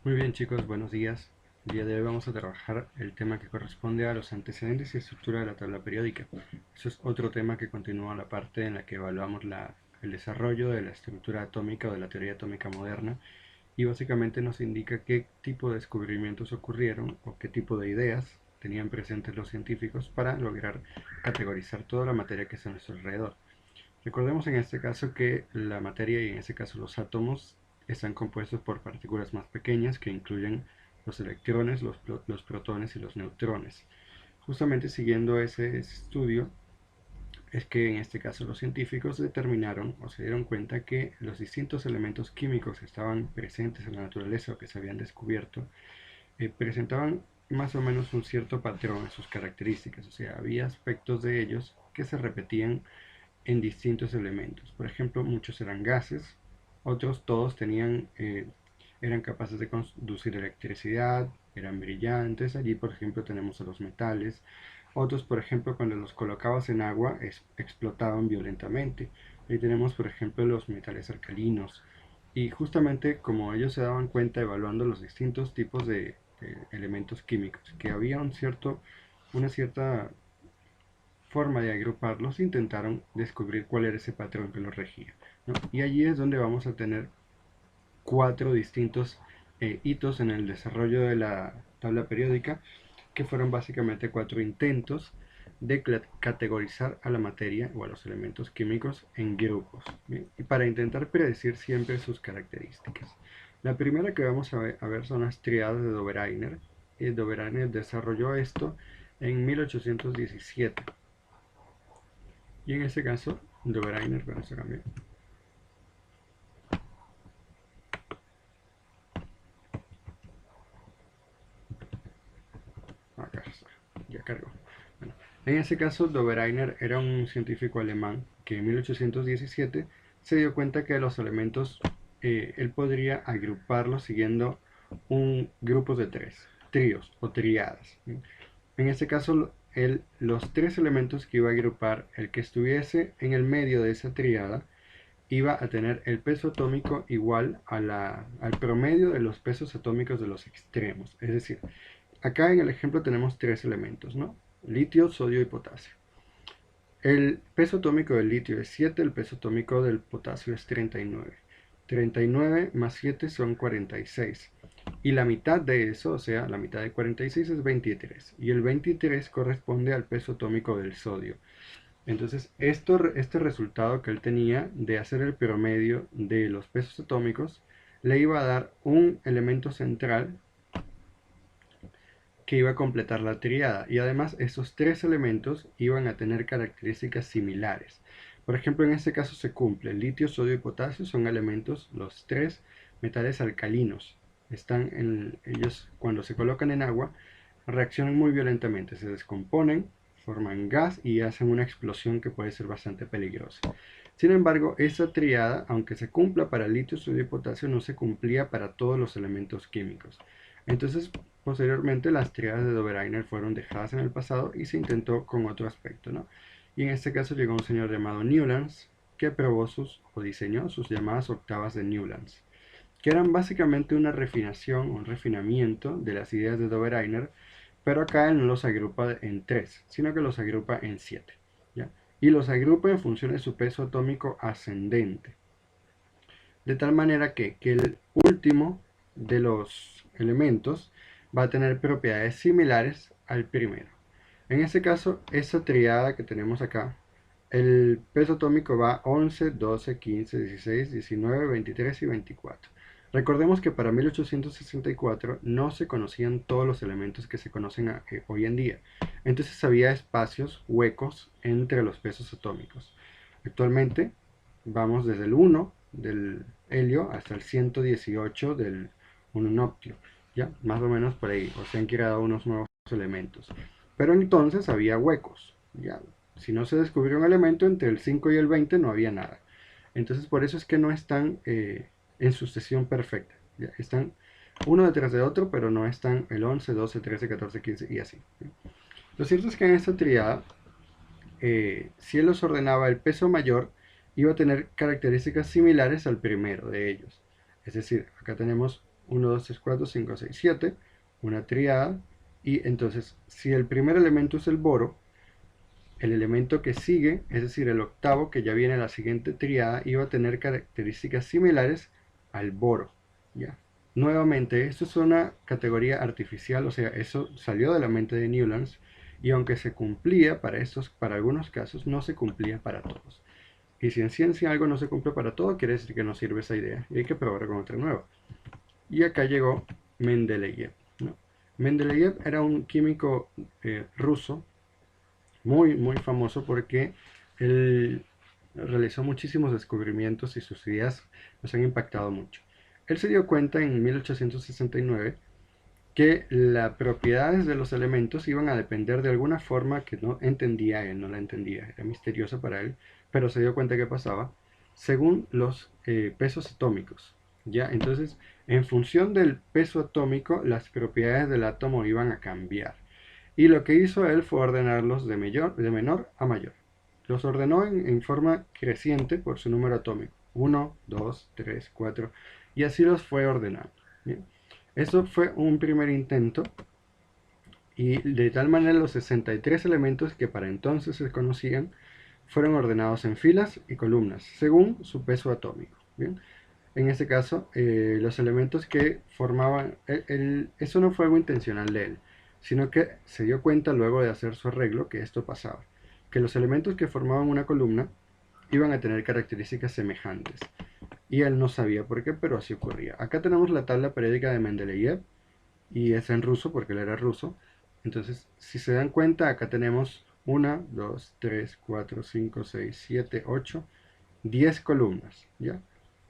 Muy bien chicos, buenos días. El día de hoy vamos a trabajar el tema que corresponde a los antecedentes y estructura de la tabla periódica. Eso es otro tema que continúa la parte en la que evaluamos el desarrollo de la estructura atómica o de la teoría atómica moderna y básicamente nos indica qué tipo de descubrimientos ocurrieron o qué tipo de ideas tenían presentes los científicos para lograr categorizar toda la materia que está a nuestro alrededor. Recordemos en este caso que la materia y en este caso los átomos están compuestos por partículas más pequeñas que incluyen los electrones, los protones y los neutrones. Justamente siguiendo ese estudio es que en este caso los científicos determinaron o se dieron cuenta que los distintos elementos químicos que estaban presentes en la naturaleza o que se habían descubierto presentaban más o menos un cierto patrón en sus características, o sea, había aspectos de ellos que se repetían en distintos elementos. Por ejemplo, muchos eran gases, otros todos eran capaces de conducir electricidad, eran brillantes. Allí, por ejemplo, tenemos a los metales. Otros, por ejemplo, cuando los colocabas en agua, explotaban violentamente. Ahí tenemos, por ejemplo, los metales alcalinos. Y justamente como ellos se daban cuenta evaluando los distintos tipos de elementos químicos, que había una cierta forma de agruparlos, intentaron descubrir cuál era ese patrón que los regía, ¿no? Y allí es donde vamos a tener cuatro distintos hitos en el desarrollo de la tabla periódica, que fueron básicamente cuatro intentos de categorizar a la materia o a los elementos químicos en grupos, ¿bien? Y para intentar predecir siempre sus características. La primera que vamos a ver son las triadas de Dobereiner. Dobereiner desarrolló esto en 1817. Y en este caso, Dobereiner, bueno, se cambió. Acá está, ya cargó. Bueno, en ese caso, Dobereiner era un científico alemán que en 1817 se dio cuenta que los elementos él podría agruparlos siguiendo un grupo de tres, tríos o triadas. En este caso, los tres elementos que iba a agrupar, el que estuviese en el medio de esa triada, iba a tener el peso atómico igual al promedio de los pesos atómicos de los extremos. Es decir, acá en el ejemplo tenemos tres elementos, ¿no? Litio, sodio y potasio. El peso atómico del litio es 7, el peso atómico del potasio es 39. 39 más 7 son 46. Y la mitad de eso, o sea, la mitad de 46 es 23. Y el 23 corresponde al peso atómico del sodio. Entonces, este resultado que él tenía de hacer el promedio de los pesos atómicos le iba a dar un elemento central que iba a completar la tríada y además esos tres elementos iban a tener características similares. Por ejemplo, en este caso se cumple. Litio, sodio y potasio son elementos, los tres metales alcalinos. Ellos cuando se colocan en agua reaccionan muy violentamente, se descomponen, forman gas y hacen una explosión que puede ser bastante peligrosa. Sin embargo, esa triada, aunque se cumpla para litio, sodio y potasio, no se cumplía para todos los elementos químicos. Entonces, posteriormente, las triadas de Dobereiner fueron dejadas en el pasado y se intentó con otro aspecto, ¿no? Y en este caso llegó un señor llamado Newlands que probó o diseñó sus llamadas octavas de Newlands, que eran básicamente una refinación, un refinamiento de las ideas de Dobereiner, pero acá él no los agrupa en tres, sino que los agrupa en siete, ¿ya? Y los agrupa en función de su peso atómico ascendente. De tal manera que el último de los elementos va a tener propiedades similares al primero. En este caso, esa triada que tenemos acá, el peso atómico va 11, 12, 15, 16, 19, 23 y 24. Recordemos que para 1864 no se conocían todos los elementos que se conocen hoy en día. Entonces había espacios, huecos entre los pesos atómicos. Actualmente vamos desde el 1 del helio hasta el 118 del mononoctio. Ya, más o menos por ahí. O se han creado unos nuevos elementos. Pero entonces había huecos. Ya, si no se descubrió un elemento, entre el 5 y el 20 no había nada. Entonces por eso es que no están en sucesión perfecta. ¿Ya? Están uno detrás de otro, pero no están el 11, 12, 13, 14, 15 y así. ¿Ya? Lo cierto es que en esta triada, si él los ordenaba, el peso mayor iba a tener características similares al primero de ellos. Es decir, acá tenemos 1, 2, 3, 4, 5, 6, 7, una tríada, y entonces si el primer elemento es el boro, el elemento que sigue, es decir, el octavo que ya viene a la siguiente tríada, iba a tener características similares al boro, ¿ya? Nuevamente, esto es una categoría artificial, o sea, eso salió de la mente de Newlands, y aunque se cumplía para algunos casos, no se cumplía para todos. Y si en ciencia algo no se cumple para todo, quiere decir que no sirve esa idea, y hay que probar con otra nueva. Y acá llegó Mendeleev, ¿no? Mendeleev era un químico ruso muy famoso porque él realizó muchísimos descubrimientos y sus ideas nos han impactado mucho. Él se dio cuenta en 1869 que las propiedades de los elementos iban a depender de alguna forma que no entendía él, no la entendía, era misteriosa para él, pero se dio cuenta que pasaba según los pesos atómicos. ¿Ya? Entonces, en función del peso atómico, las propiedades del átomo iban a cambiar. Y lo que hizo él fue ordenarlos de menor a mayor. Los ordenó en forma creciente por su número atómico. 1, 2, 3, 4. Y así los fue ordenando. ¿Bien? Eso fue un primer intento. Y de tal manera los 63 elementos que para entonces se conocían fueron ordenados en filas y columnas, según su peso atómico. ¿Bien? En este caso, los elementos que formaban, eso no fue algo intencional de él, sino que se dio cuenta luego de hacer su arreglo que esto pasaba, que los elementos que formaban una columna iban a tener características semejantes. Y él no sabía por qué, pero así ocurría. Acá tenemos la tabla periódica de Mendeleev, y es en ruso porque él era ruso. Entonces, si se dan cuenta, acá tenemos 1, 2, 3, 4, 5, 6, 7, 8, 10 columnas, ¿ya?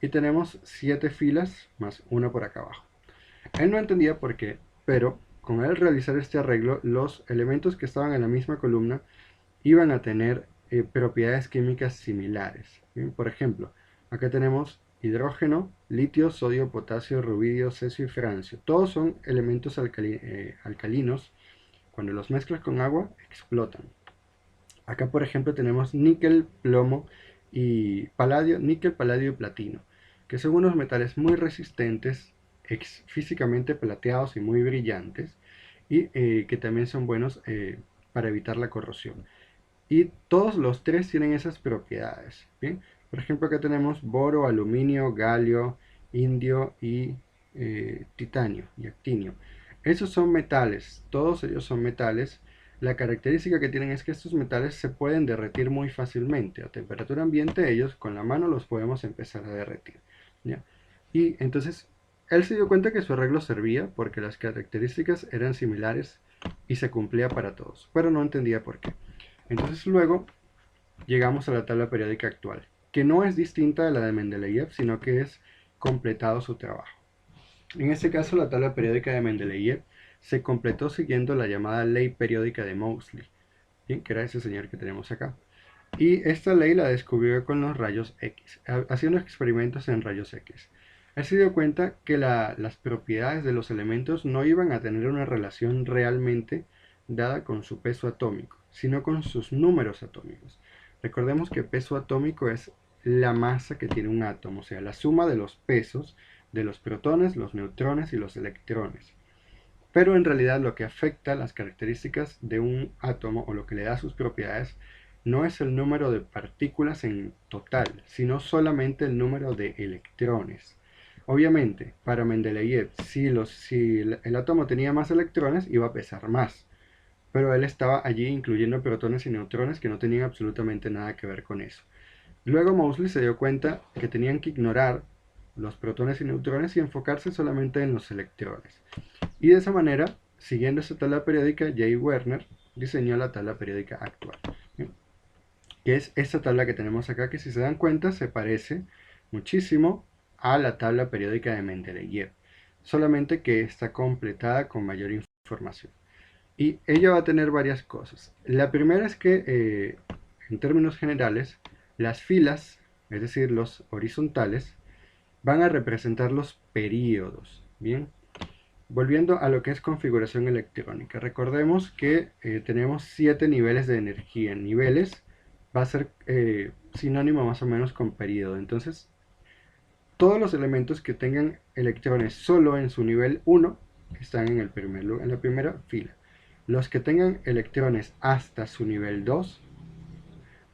Y tenemos 7 filas más una por acá abajo. Él no entendía por qué, pero con él realizar este arreglo, los elementos que estaban en la misma columna iban a tener propiedades químicas similares. ¿Bien? Por ejemplo, acá tenemos hidrógeno, litio, sodio, potasio, rubidio, cesio y francio. Todos son elementos alcalinos. Cuando los mezclas con agua, explotan. Acá, por ejemplo, tenemos níquel, plomo y paladio, níquel, paladio y platino, que son unos metales muy resistentes, físicamente plateados y muy brillantes, y que también son buenos para evitar la corrosión. Y todos los tres tienen esas propiedades. ¿Bien? Por ejemplo, acá tenemos boro, aluminio, galio, indio y titanio y actinio. Esos son metales, todos ellos son metales. La característica que tienen es que estos metales se pueden derretir muy fácilmente. A temperatura ambiente ellos con la mano los podemos empezar a derretir. ¿Ya? Y entonces él se dio cuenta que su arreglo servía porque las características eran similares y se cumplía para todos, pero no entendía por qué. Entonces luego llegamos a la tabla periódica actual, que no es distinta de la de Mendeleev, sino que es completado su trabajo. En este caso, la tabla periódica de Mendeleev se completó siguiendo la llamada ley periódica de Moseley, ¿bien? Que era ese señor que tenemos acá. Y esta ley la descubrió con los rayos X, haciendo experimentos en rayos X. Él se dio cuenta que las propiedades de los elementos no iban a tener una relación realmente dada con su peso atómico, sino con sus números atómicos. Recordemos que peso atómico es la masa que tiene un átomo, o sea, la suma de los pesos de los protones, los neutrones y los electrones. Pero en realidad lo que afecta las características de un átomo o lo que le da sus propiedades no es el número de partículas en total, sino solamente el número de electrones. Obviamente, para Mendeleev, si el átomo tenía más electrones, iba a pesar más. Pero él estaba allí incluyendo protones y neutrones que no tenían absolutamente nada que ver con eso. Luego Moseley se dio cuenta que tenían que ignorar los protones y neutrones y enfocarse solamente en los electrones. Y de esa manera, siguiendo esa tabla periódica, J. Werner diseñó la tabla periódica actual, ¿sí? Que es esta tabla que tenemos acá, que si se dan cuenta se parece muchísimo a la tabla periódica de Mendeleev, solamente que está completada con mayor información. Y ella va a tener varias cosas. La primera es que, en términos generales, las filas, es decir, los horizontales, van a representar los períodos, ¿bien? Volviendo a lo que es configuración electrónica, recordemos que tenemos 7 niveles de energía. Niveles va a ser sinónimo más o menos con periodo. Entonces, todos los elementos que tengan electrones solo en su nivel 1 están en la primera fila. Los que tengan electrones hasta su nivel 2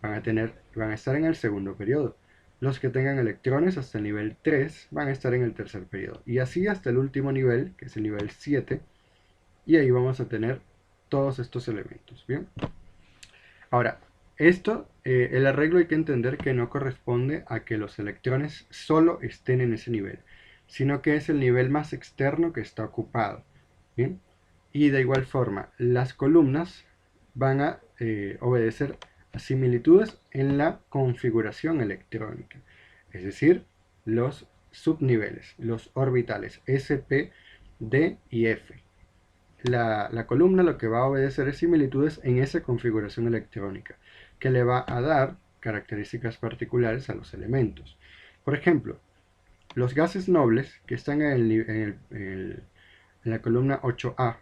van a estar en el segundo periodo. Los que tengan electrones hasta el nivel 3 van a estar en el tercer periodo. Y así hasta el último nivel, que es el nivel 7. Y ahí vamos a tener todos estos elementos. Bien. Ahora, el arreglo hay que entender que no corresponde a que los electrones solo estén en ese nivel, sino que es el nivel más externo que está ocupado. ¿Bien? Y de igual forma, las columnas van a obedecer a similitudes en la configuración electrónica, es decir, los subniveles, los orbitales S, P, D y F. La columna lo que va a obedecer es similitudes en esa configuración electrónica, que le va a dar características particulares a los elementos. Por ejemplo, los gases nobles que están en la columna 8A,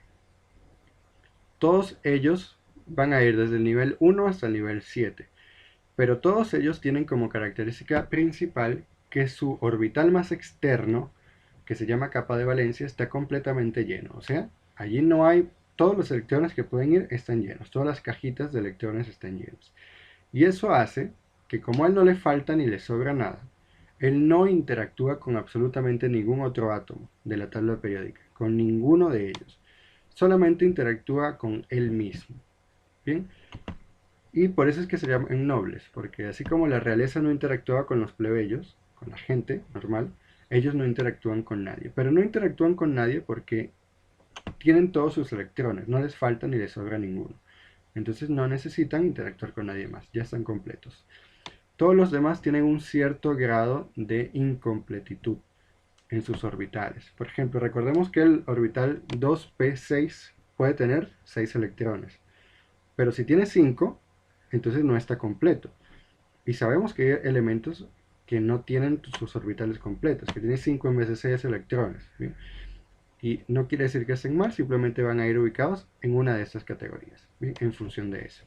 todos ellos van a ir desde el nivel 1 hasta el nivel 7, pero todos ellos tienen como característica principal que su orbital más externo, que se llama capa de valencia, está completamente lleno. O sea, allí no hay, todos los electrones que pueden ir están llenos, todas las cajitas de electrones están llenos. Y eso hace que, como a él no le falta ni le sobra nada, él no interactúa con absolutamente ningún otro átomo de la tabla periódica, con ninguno de ellos. Solamente interactúa con él mismo. ¿Bien? Y por eso es que se llaman nobles, porque así como la realeza no interactuaba con los plebeyos, con la gente normal, ellos no interactúan con nadie. Pero no interactúan con nadie porque tienen todos sus electrones, no les falta ni les sobra ninguno. Entonces no necesitan interactuar con nadie más, ya están completos. Todos los demás tienen un cierto grado de incompletitud en sus orbitales. Por ejemplo, recordemos que el orbital 2p6 puede tener 6 electrones, pero si tiene 5, entonces no está completo. Y sabemos que hay elementos que no tienen sus orbitales completos, que tienen 5 en vez de 6 electrones. ¿Bien? Y no quiere decir que estén mal, simplemente van a ir ubicados en una de estas categorías, ¿bien? En función de eso.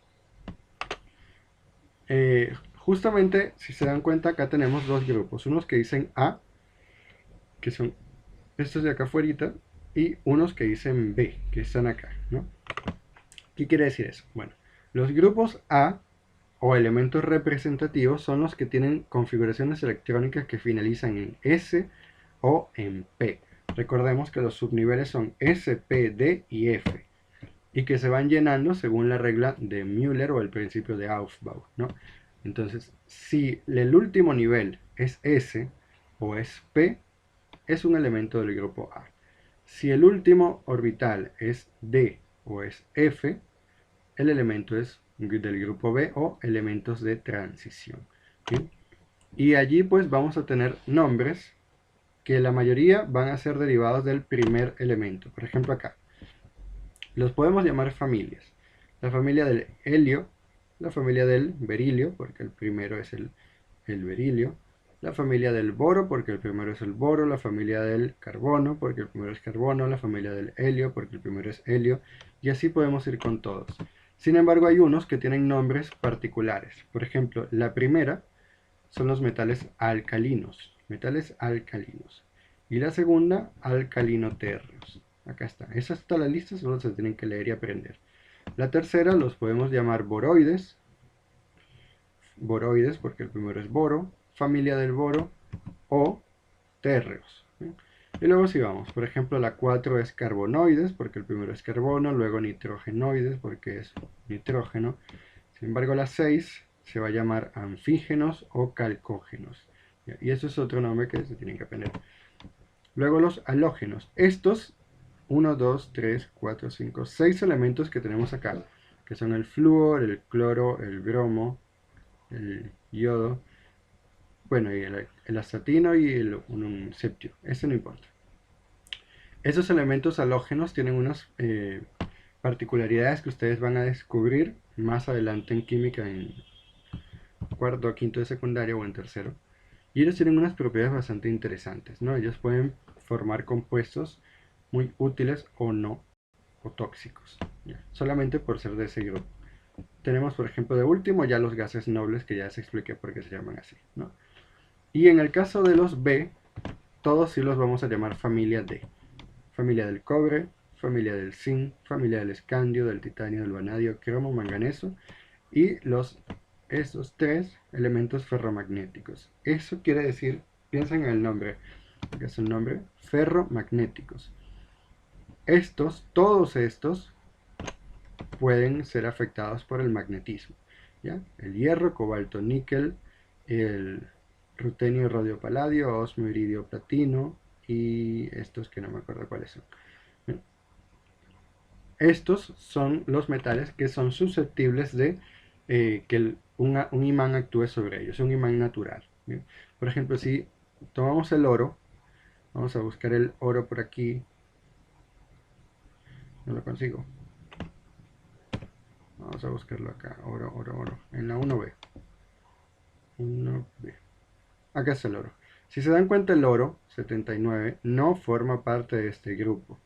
Justamente, si se dan cuenta, acá tenemos dos grupos. Unos que dicen A, que son estos de acá afuera, y unos que dicen B, que están acá, ¿no? ¿Qué quiere decir eso? Bueno, los grupos A o elementos representativos son los que tienen configuraciones electrónicas que finalizan en S o en P. Recordemos que los subniveles son S, P, D y F, y que se van llenando según la regla de Müller o el principio de Aufbau, ¿no? Entonces, si el último nivel es S o es P, es un elemento del grupo A. Si el último orbital es D o es F, el elemento es del grupo B o elementos de transición. ¿Sí? Y allí pues vamos a tener nombres que la mayoría van a ser derivados del primer elemento. Por ejemplo acá, los podemos llamar familias. La familia del helio, la familia del berilio, porque el primero es el berilio, la familia del boro, porque el primero es el boro, la familia del carbono, porque el primero es carbono, la familia del helio, porque el primero es helio, y así podemos ir con todos. Sin embargo, hay unos que tienen nombres particulares. Por ejemplo, la primera son los metales alcalinos, y la segunda, alcalinoterros. Acá está. Esa está la lista, solo se tienen que leer y aprender. La tercera los podemos llamar boroides, porque el primero es boro, familia del boro, o térreos. ¿Sí? Y luego si vamos, por ejemplo, la 4 es carbonoides, porque el primero es carbono, luego nitrogenoides, porque es nitrógeno. Sin embargo, la 6 se va a llamar anfígenos o calcógenos. Y eso es otro nombre que se tienen que aprender. Luego los halógenos. Estos 1, 2, 3, 4, 5, 6 elementos que tenemos acá, que son el flúor, el cloro, el bromo, el yodo, bueno, y el astatino y un septio. Eso no importa. Esos elementos halógenos tienen unas particularidades que ustedes van a descubrir más adelante en química, en cuarto o quinto de secundaria o en tercero. Y ellos tienen unas propiedades bastante interesantes, ¿no? Ellos pueden formar compuestos muy útiles o no, o tóxicos, ¿ya? Solamente por ser de ese grupo. Tenemos, por ejemplo, de último ya los gases nobles, que ya les expliqué por qué se llaman así, ¿no? Y en el caso de los B, todos sí los vamos a llamar familia D. Familia del cobre, familia del zinc, familia del escandio, del titanio, del vanadio, cromo, manganeso y estos tres elementos ferromagnéticos. Eso quiere decir, piensen en el nombre, que es el nombre, ferromagnéticos. Todos estos pueden ser afectados por el magnetismo. ¿Ya? El hierro, cobalto, níquel, el rutenio, rodio, paladio, osmio, iridio, platino y estos que no me acuerdo cuáles son. ¿Bien? Estos son los metales que son susceptibles de que un imán actúe sobre ellos, un imán natural. ¿Bien? Por ejemplo, si tomamos el oro, vamos a buscar el oro por aquí, no lo consigo. Vamos a buscarlo acá, oro, oro, oro, en la 1B. 1B. Acá está el oro. Si se dan cuenta, el oro, 79, no forma parte de este grupo.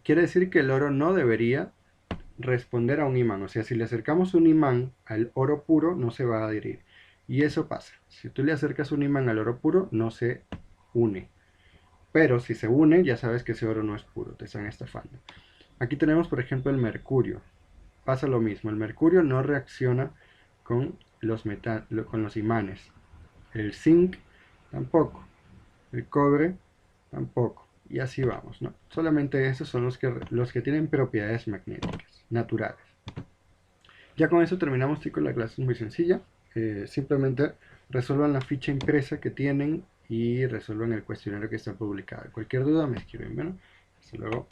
Quiere decir que el oro no debería responder a un imán. O sea, si le acercamos un imán al oro puro, no se va a adherir. Y eso pasa. Si tú le acercas un imán al oro puro, no se une. Pero si se une, ya sabes que ese oro no es puro, te están estafando. Aquí tenemos, por ejemplo, el mercurio. Pasa lo mismo. El mercurio no reacciona con con los imanes. El zinc tampoco. El cobre tampoco. Y así vamos, ¿no? Solamente esos son los que tienen propiedades magnéticas, naturales. Ya con eso terminamos, chicos, la clase es muy sencilla. Simplemente resuelvan la ficha impresa que tienen y resuelvan el cuestionario que está publicado. Cualquier duda me escriben, bueno, hasta luego.